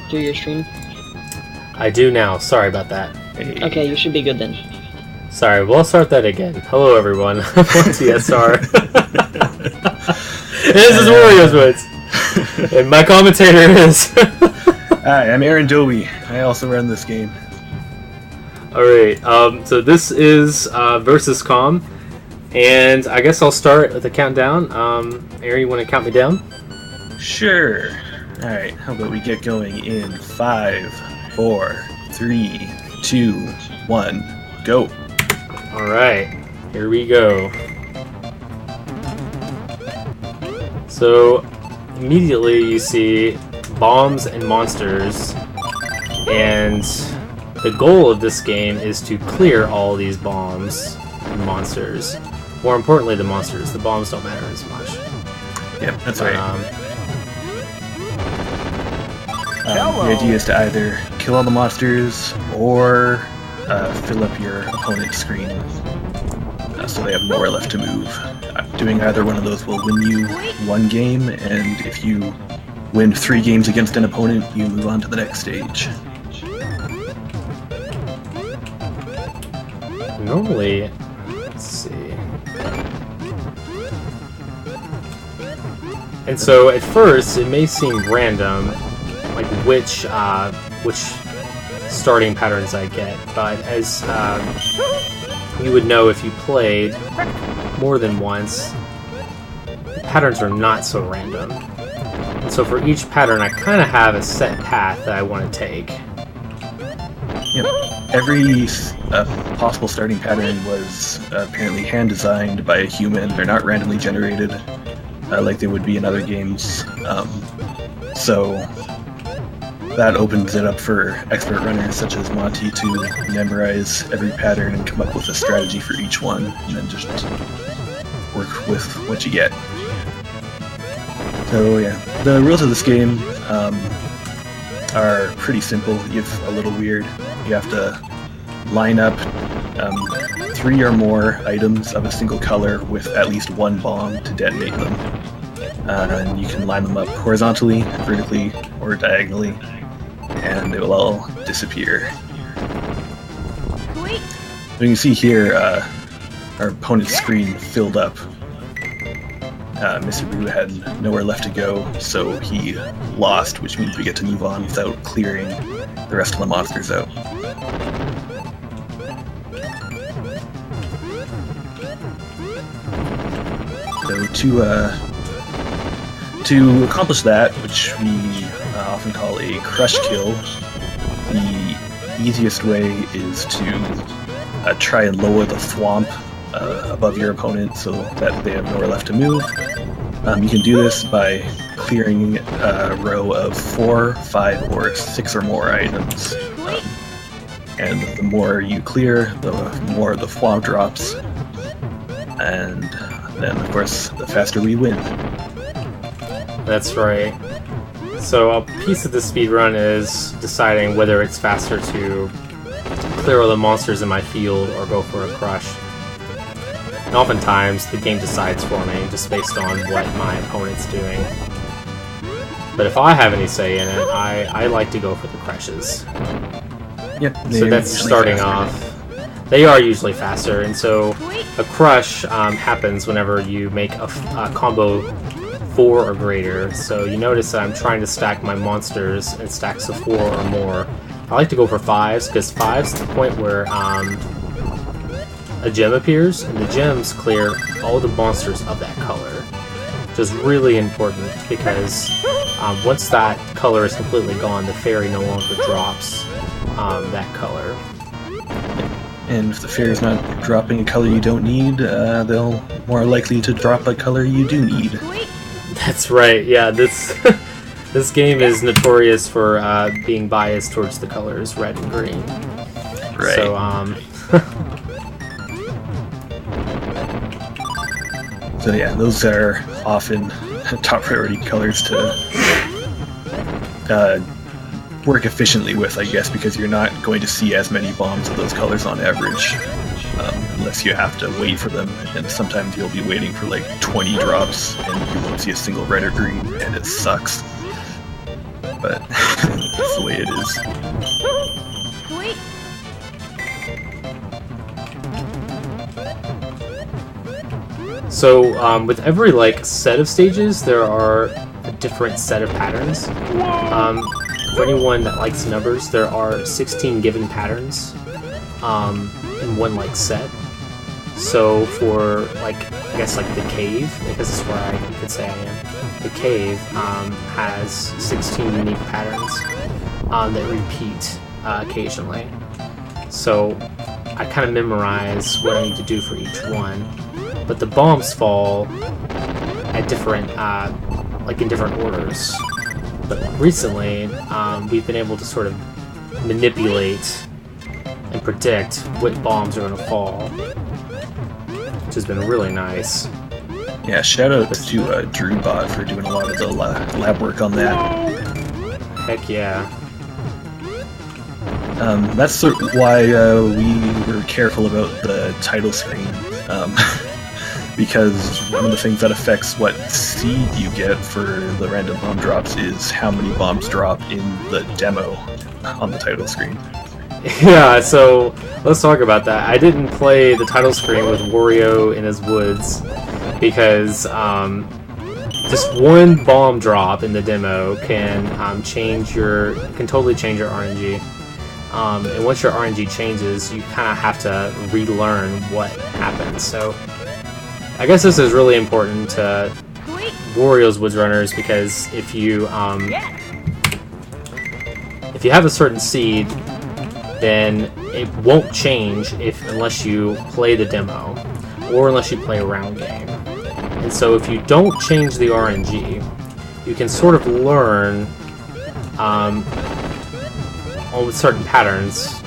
through your stream? I do now. Sorry about that. Hey. Okay, you should be good then. Sorry, we'll start that again. Hello, everyone. MontySR. This is Wario's Woods. And my commentator is... Hi, I'm Aaron Dowie. I also run this game. Alright, so this is Versus Com. And I guess I'll start with the countdown. Aaron, you want to count me down? Sure. Alright, how about we get going in 5, 4, 3, 2, 1, go. Alright, here we go. So, immediately you see bombs and monsters, and the goal of this game is to clear all these bombs and monsters. More importantly, the monsters. The bombs don't matter as much. Yep, that's right. The idea is to either kill all the monsters or fill up your opponent's screen so they have nowhere left to move. Doing either one of those will win you one game, and if you win 3 games against an opponent, you move on to the next stage. Normally, let's see. And so at first, it may seem random, like which starting patterns I get, but as you would know if you played more than once, the patterns are not so random. And so for each pattern, I kind of have a set path that I want to take. Yep. Every possible starting pattern was apparently hand-designed by a human. They're not randomly generated like they would be in other games. So that opens it up for expert runners such as Monty to memorize every pattern and come up with a strategy for each one, and then just work with what you get. So yeah, the rules of this game are pretty simple, if a little weird. You have to line up 3 or more items of a single color with at least 1 bomb to detonate them. And you can line them up horizontally, vertically, or diagonally, and they will all disappear. So you can see here, our opponent's screen filled up. Mr. Boo had nowhere left to go, so he lost, which means we get to move on without clearing the rest of the monsters out. So to accomplish that, which we often call a crush kill, the easiest way is to try and lower the thwomp above your opponent so that they have nowhere left to move. You can do this by clearing a row of 4, 5, or 6 or more items. And the more you clear, the more the thwomp drops. And then, of course, the faster we win. That's right. So a piece of the speedrun is deciding whether it's faster to clear all the monsters in my field or go for a crush. And oftentimes, the game decides for me, just based on what my opponent's doing. But if I have any say in it, I like to go for the crushes. Yep. So that's starting off. They are usually faster, and so a crush happens whenever you make a combo 4 or greater. So you notice that I'm trying to stack my monsters in stacks of 4 or more. I like to go for 5s, because 5's the point where a gem appears, and the gems clear all the monsters of that color, which is really important because once that color is completely gone, the fairy no longer drops that color. And if the fairy's not dropping a color you don't need, they'll more likely to drop a color you do need. That's right, yeah, this this game is notorious for being biased towards the colors red and green. Right. So, So yeah, those are often top priority colors to work efficiently with, I guess, because you're not going to see as many bombs of those colors on average, unless you have to wait for them, and sometimes you'll be waiting for like 20 drops, and you won't see a single red or green, and it sucks. but that's the way it is. So with every like set of stages, there are a different set of patterns. For anyone that likes numbers, there are 16 given patterns in one like set. So for like, I guess like the cave, because this is where you could say I am. The cave has 16 unique patterns that repeat occasionally. So I kind of memorize what I need to do for each one. But the bombs fall at different, like in different orders. But recently, we've been able to sort of manipulate and predict what bombs are going to fall, which has been really nice. Yeah, shout out to DrewBot for doing a lot of the lab work on that. Heck yeah. That's why we were careful about the title screen. Because one of the things that affects what seed you get for the random bomb drops is how many bombs drop in the demo on the title screen. Yeah, so let's talk about that. I didn't play the title screen with Wario in his woods because just one bomb drop in the demo can totally change your RNG. And once your RNG changes, you kind of have to relearn what happens. So I guess this is really important to Wario's Woods runners because if you have a certain seed, then it won't change unless you play the demo or unless you play a round game. And so if you don't change the RNG, you can sort of learn on certain patterns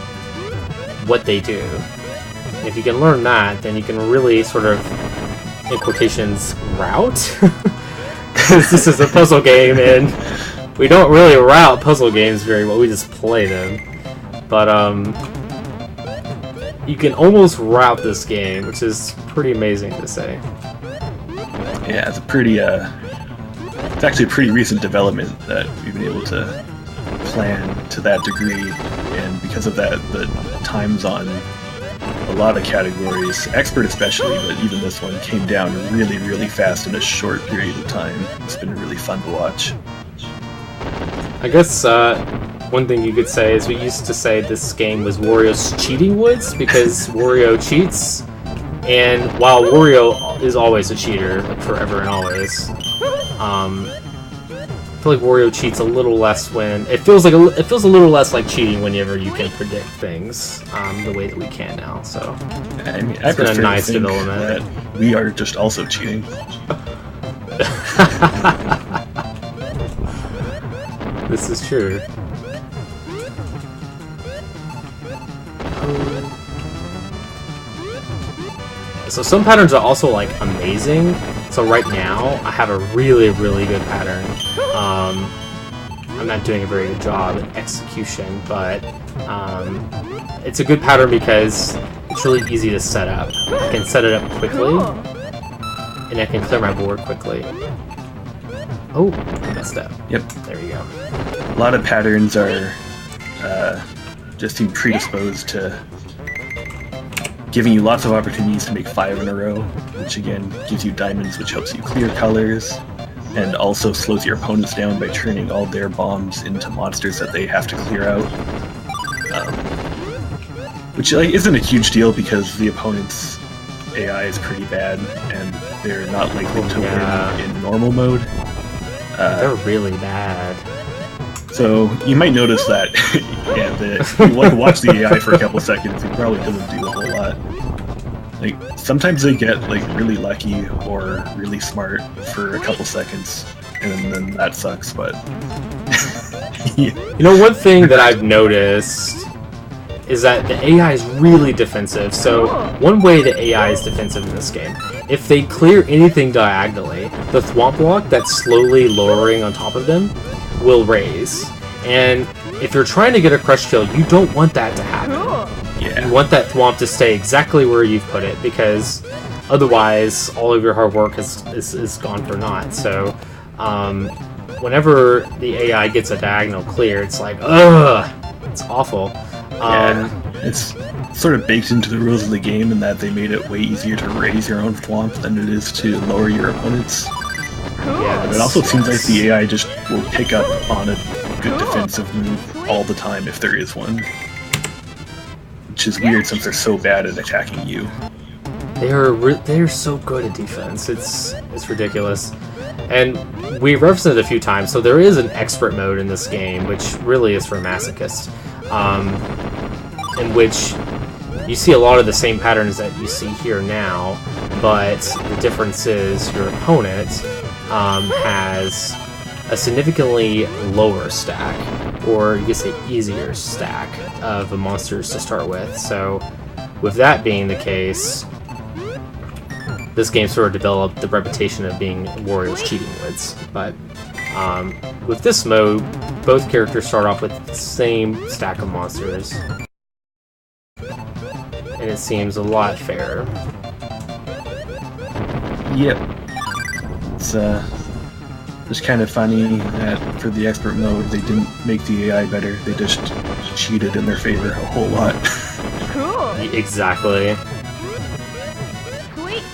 what they do. And if you can learn that, then you can really sort of, in quotations, route? Because this is a puzzle game and we don't really route puzzle games very well, we just play them. But you can almost route this game, which is pretty amazing to say. Yeah, it's a pretty it's actually a pretty recent development that we've been able to plan to that degree, and because of that, the times on a lot of categories, expert especially, but even this one came down really, really fast in a short period of time. It's been really fun to watch. I guess one thing you could say is we used to say this game was Wario's cheating woods because Wario cheats, and while Wario is always a cheater, like forever and always, I feel like Wario cheats a little less when it feels a little less like cheating whenever you can predict things the way that we can now. So I mean, it's been a nice development. That we are just also cheating. This is true. So some patterns are also like amazing. So right now I have a really, really good pattern. I'm not doing a very good job at execution, but it's a good pattern because it's really easy to set up. I can set it up quickly, and I can clear my board quickly. Oh, I messed up. Yep. There you go. A lot of patterns are just seem predisposed to giving you lots of opportunities to make 5 in a row, which again gives you diamonds, which helps you clear colors, and also slows your opponents down by turning all their bombs into monsters that they have to clear out. Which like isn't a huge deal because the opponent's AI is pretty bad, and they're not likely to win in normal mode. They're really bad. So you might notice that, yeah, if you watch the AI for a couple seconds, it probably doesn't do a whole lot. Like sometimes they get like really lucky or really smart for a couple seconds, and then that sucks. But yeah. You know, one thing that I've noticed is that the AI is really defensive. So one way the AI is defensive in this game, if they clear anything diagonally, the thwomp block that's slowly lowering on top of them will raise. And if you're trying to get a crush kill, you don't want that to happen. Yeah. You want that thwomp to stay exactly where you've put it, because otherwise all of your hard work is gone for naught. So whenever the AI gets a diagonal clear, it's like, ugh, it's awful. It's sort of baked into the rules of the game in that they made it way easier to raise your own thwomp than it is to lower your opponent's. Yeah, But it also seems like the AI just will pick up on a good defensive move all the time if there is one. Which is weird since they're so bad at attacking you. They're so good at defense. It's ridiculous. And we referenced it a few times, so there is an expert mode in this game, which really is for masochists, in which you see a lot of the same patterns that you see here now, but the difference is your opponent has a significantly lower stack, or you could say easier stack of monsters to start with. So with that being the case, this game sort of developed the reputation of being Wario's cheating woods. But with this mode, both characters start off with the same stack of monsters, and it seems a lot fairer. Yep. It's just kind of funny that for the expert mode, they didn't make the AI better. They just cheated in their favor a whole lot. Cool. Exactly. Sweet.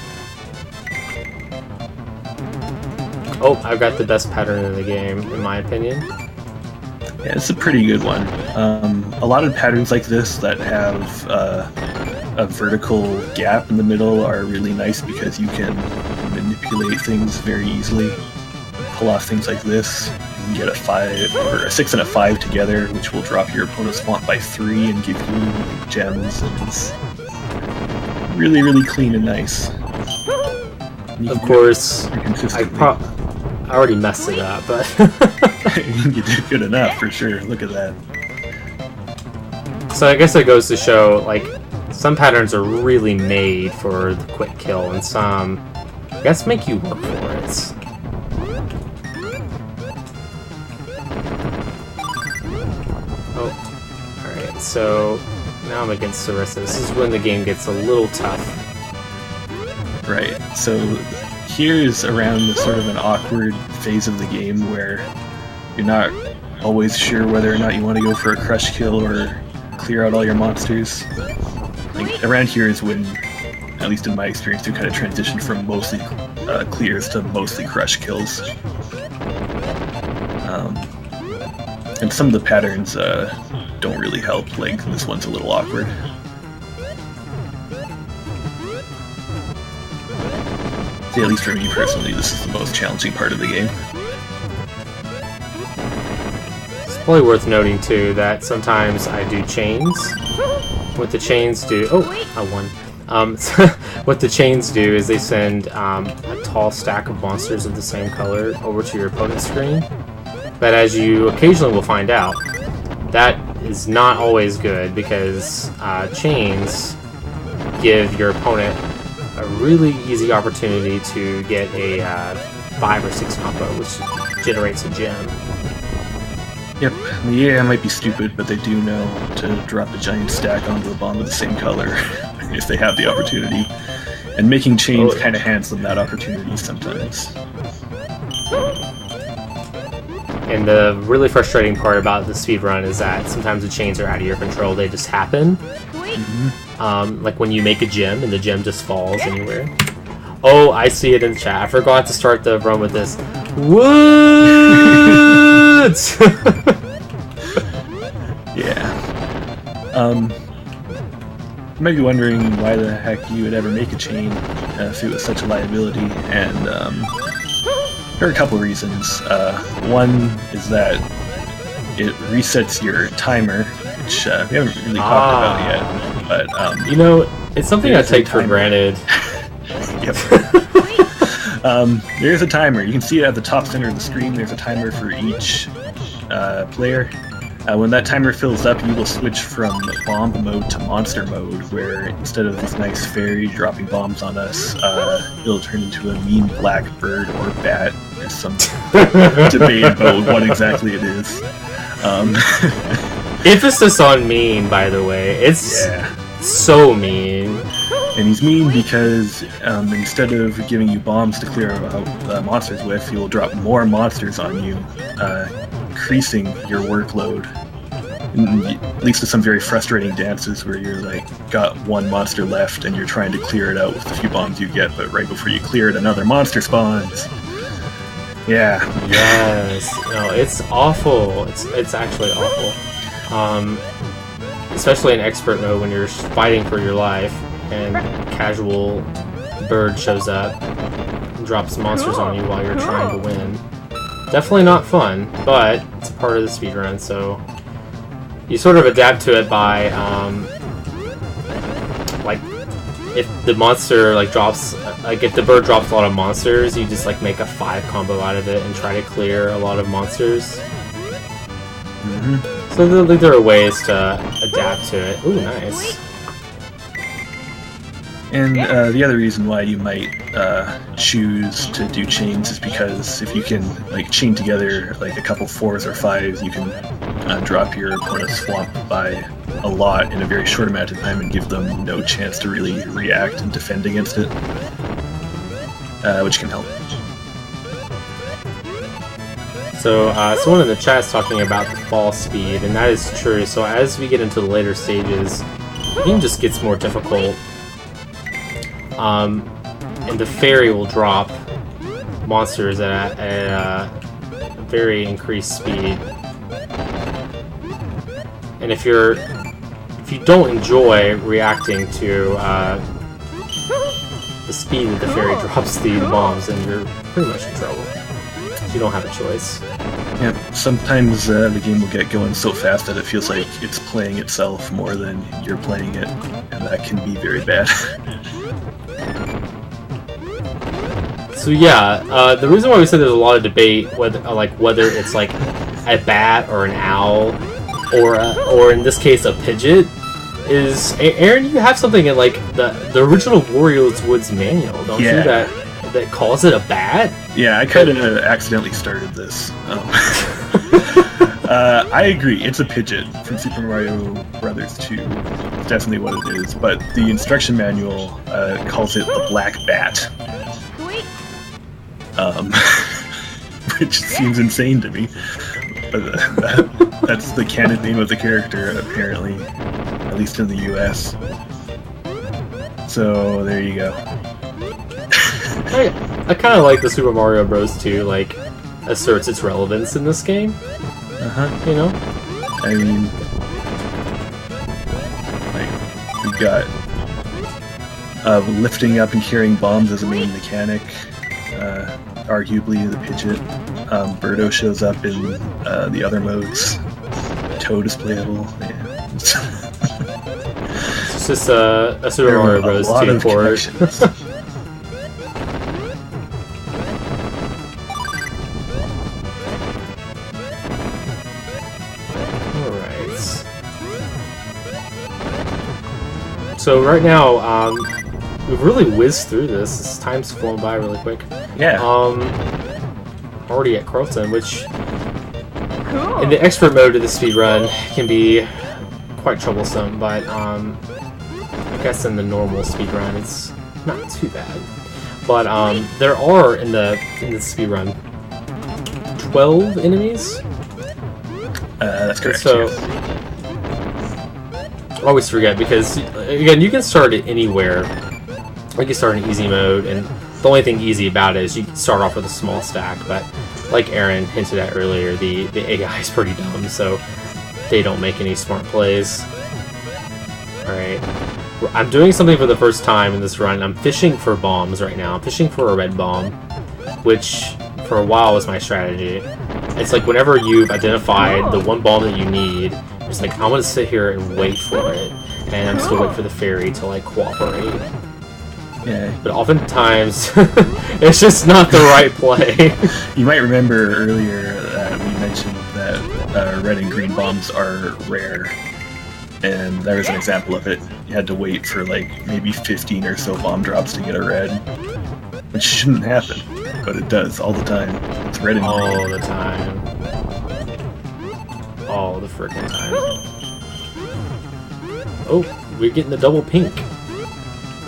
Oh, I've got the best pattern in the game, in my opinion. Yeah, it's a pretty good one. A lot of patterns like this that have a vertical gap in the middle are really nice because you can manipulate things very easily. Pull off things like this. You can get a 5 or a 6 and a 5 together, which will drop your opponent's font by 3 and give you gems. And it's really, really clean and nice. Of course, I already messed it up, but you did good enough for sure. Look at that. So I guess it goes to show, like, some patterns are really made for the quick kill, and some, I guess, make you work for it. Oh, alright, so now I'm against Sarissa. This is when the game gets a little tough. Right, so here's around the sort of an awkward phase of the game where you're not always sure whether or not you want to go for a crush kill or clear out all your monsters. Like, around here is when, at least in my experience, you kind of transition from mostly clears to mostly crush kills. And some of the patterns don't really help, like this one's a little awkward. See, at least for me personally, this is the most challenging part of the game. It's probably worth noting too that sometimes I do chains. What the chains do... Oh, I won. What the chains do is they send a tall stack of monsters of the same color over to your opponent's screen. But as you occasionally will find out, that is not always good because chains give your opponent a really easy opportunity to get a 5 or 6 combo, which generates a gem. Yep, the AI might be stupid, but they do know to drop a giant stack onto a bomb of the same color if they have the opportunity. And making chains kind of hands them that opportunity sometimes. And the really frustrating part about the speedrun is that sometimes the chains are out of your control, they just happen. Mm-hmm. Like when you make a gem and the gem just falls anywhere. Oh, I see it in the chat. I forgot to start the run with this. What? Yeah. You might be wondering why the heck you would ever make a chain if it was such a liability, and there are a couple reasons. One is that it resets your timer, which we haven't really talked about yet. But you know, it's something I take for granted. Yep. There's a timer. You can see it at the top center of the screen. There's a timer for each player. When that timer fills up, you will switch from bomb mode to monster mode, where instead of this nice fairy dropping bombs on us, it'll turn into a mean black bird or bat. There's some debate about what exactly it is. Emphasis on mean, by the way. It's so mean. And he's mean because instead of giving you bombs to clear out monsters with, he will drop more monsters on you, increasing your workload. And it leads to some very frustrating dances where you're like, got one monster left and you're trying to clear it out with the few bombs you get, but right before you clear it, another monster spawns. Yeah. Yes. No, it's awful. It's actually awful. Especially in expert mode when you're fighting for your life and casual bird shows up and drops monsters on you while you're trying to win. Definitely not fun, but it's a part of the speedrun, so you sort of adapt to it by, like, if the monster, like, drops, like, if the bird drops a lot of monsters, you just, like, make a 5 combo out of it and try to clear a lot of monsters. Mm-hmm. So there are ways to adapt to it. Ooh, nice. And the other reason why you might choose to do chains is because if you can like chain together like a couple 4s or 5s, you can drop your opponent's swamp by a lot in a very short amount of time and give them no chance to really react and defend against it, which can help. So someone in the chat is talking about the fall speed, and that is true. So as we get into the later stages, the game just gets more difficult. And the fairy will drop monsters at a very increased speed. And if you don't enjoy reacting to the speed that the fairy drops the bombs, then you're pretty much in trouble. You don't have a choice. Yeah, sometimes the game will get going so fast that it feels like it's playing itself more than you're playing it, and that can be very bad. So yeah, the reason why we said there's a lot of debate whether it's like a bat or an owl, or in this case a pidgeot, is Aaron. You have something in like the original Wario's Woods manual, don't you? That calls it a bat. Yeah, I kind of accidentally started this. I agree, it's a Pidgeot from Super Mario Brothers 2. It's definitely what it is, but the instruction manual calls it the Black Bat. Which seems insane to me. But that's the canon name of the character, apparently, at least in the US. So, there you go. I kind of like the Super Mario Bros. 2, like, asserts its relevance in this game. You know? I mean, like, we've got lifting up and carrying bombs as a main mechanic. Arguably the Pidgeot. Birdo shows up in the other modes. Toad is playable. Yeah. It's just a Super Mario Bros. 2 port. So right now, we've really whizzed through this. This time's flown by really quick. Yeah. Already at Carlton, which in the expert mode of the speedrun can be quite troublesome, but I guess in the normal speedrun it's not too bad. But there are in the speedrun 12 enemies. That's correct. So. I always forget because, again, you can start it anywhere. You can start in easy mode, and the only thing easy about it is you can start off with a small stack, but like Aaron hinted at earlier, the AI is pretty dumb, so they don't make any smart plays. Alright. I'm doing something for the first time in this run. I'm fishing for bombs right now. I'm fishing for a red bomb, which for a while was my strategy. It's like whenever you've identified the one bomb that you need, it's like, I'm gonna sit here and wait for it, and I'm just gonna wait for the fairy to, like, cooperate. Yeah. But oftentimes, it's just not the right play. You might remember earlier that we mentioned that red and green bombs are rare, and there was an example of it. You had to wait for, like, maybe 15 or so bomb drops to get a red, which shouldn't happen, but it does all the time. It's red and green. All the time. All the frickin' time. Oh, we're getting the double pink.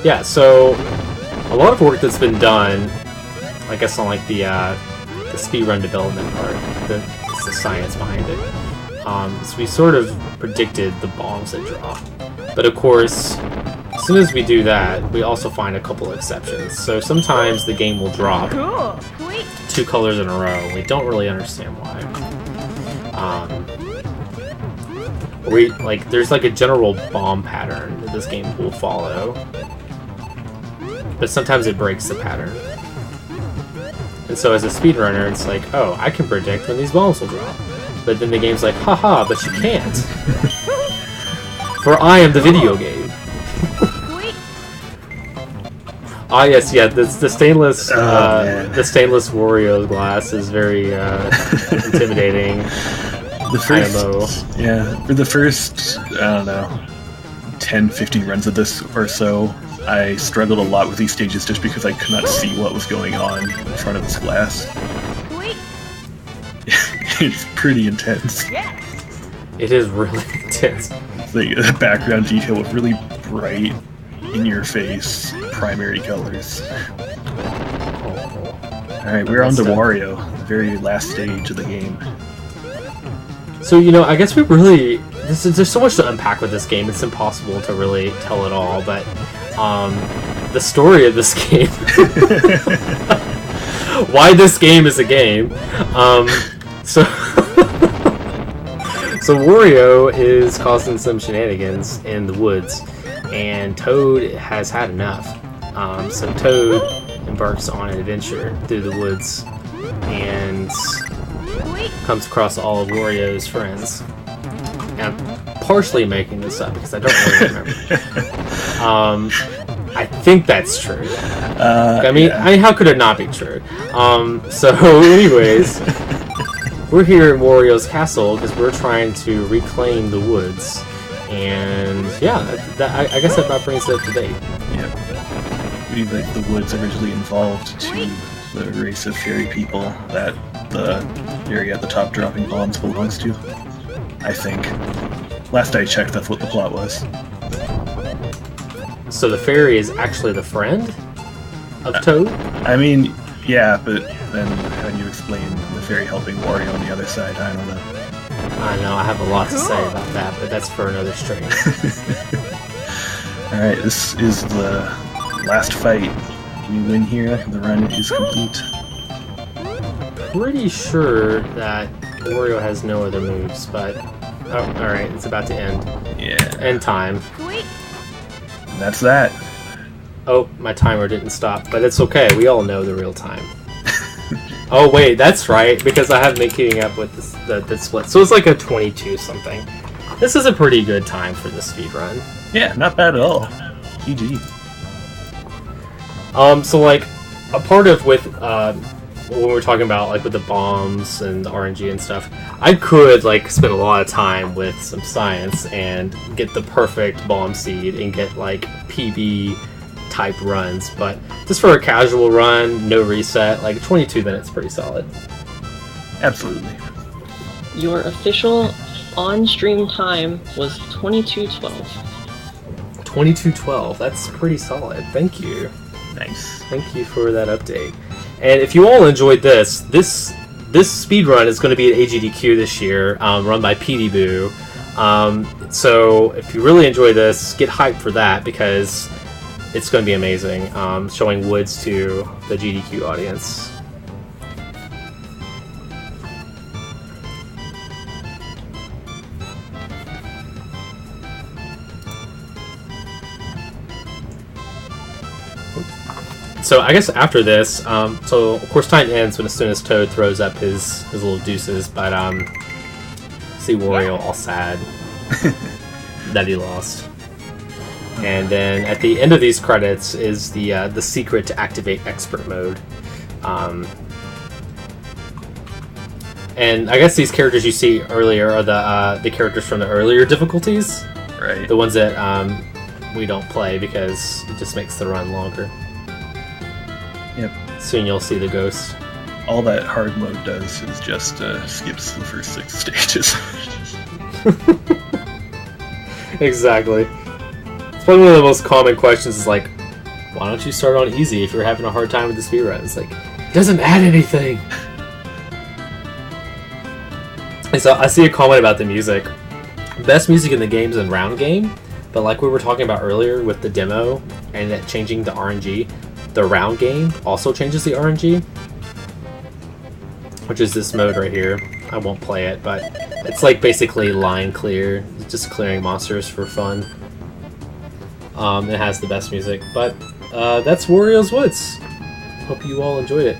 Yeah, so a lot of work that's been done, I guess, on like the speedrun development part, it's the science behind it. So we sort of predicted the bombs that drop, but of course, as soon as we do that, we also find a couple exceptions. So sometimes the game will drop 2 colors in a row, and we don't really understand why. There's like a general bomb pattern that this game will follow, but sometimes it breaks the pattern. And so as a speedrunner, it's like, oh, I can predict when these bombs will drop. But then the game's like, haha, but you can't. For I am the video game. Ah, yes, yeah, the stainless the stainless Wario glass is very intimidating. For the first, I don't know, 10, 15 runs of this or so, I struggled a lot with these stages just because I could not see what was going on in front of this glass. It's pretty intense. It is really intense. The background detail with really bright, in-your-face, primary colors. Alright, we're on to Wario, the very last stage of the game. So, you know, I guess we really... There's so much to unpack with this game, it's impossible to really tell it all, but the story of this game... why this game is a game. So Wario is causing some shenanigans in the woods, and Toad has had enough. So Toad embarks on an adventure through the woods and comes across all of Wario's friends. And I'm partially making this up because I don't really remember. I think that's true. I mean, how could it not be true? So anyways, we're here in Wario's castle because we're trying to reclaim the woods. And yeah, I guess that about brings it up to date. Yeah. The woods originally involved to the race of fairy people that the area at the top dropping bombs belongs to. I think. Last I checked, that's what the plot was. So the fairy is actually the friend of Toad? I mean, yeah, but then how do you explain the fairy helping Wario on the other side? I don't know. I know, I have a lot to say about that, but that's for another stream. Alright, this is the last fight. We win here, the run is complete. Pretty sure that Wario has no other moves, but... Oh, alright, it's about to end. Yeah. End time. And that's that. Oh, my timer didn't stop, but it's okay, we all know the real time. Oh wait, that's right, because I haven't been keeping up with the split. So it's like a 22 something. This is a pretty good time for the speedrun. Yeah, not bad at all. GG. So like, a part of with when we're talking about like with the bombs and the RNG and stuff, I could like spend a lot of time with some science and get the perfect bomb seed and get like PB type runs, but just for a casual run, no reset, like 22 minutes, pretty solid. Absolutely. Your official on-stream time was 22:12. 22:12. That's pretty solid. Thank you. Nice. Thank you for that update. And if you all enjoyed this speedrun is going to be at AGDQ this year, run by PD Boo. So if you really enjoy this, get hyped for that because it's going to be amazing, showing woods to the GDQ audience. So I guess after this, so of course time ends as soon as Toad throws up his little deuces, but see Wario all sad that he lost. And then at the end of these credits is the secret to activate expert mode. And I guess these characters you see earlier are the characters from the earlier difficulties. Right. The ones that we don't play because it just makes the run longer. Yep. Soon you'll see the ghost. All that hard mode does is just skips the first 6 stages. Exactly. It's probably one of the most common questions is like, why don't you start on easy if you're having a hard time with the speedrun? It's like, it doesn't add anything. And so I see a comment about the music. Best music in the game is in round game, but like we were talking about earlier with the demo and that changing the RNG, the round game also changes the RNG, which is this mode right here. I won't play it, but it's like basically line clear, just clearing monsters for fun. It has the best music, but that's Wario's Woods. Hope you all enjoyed it.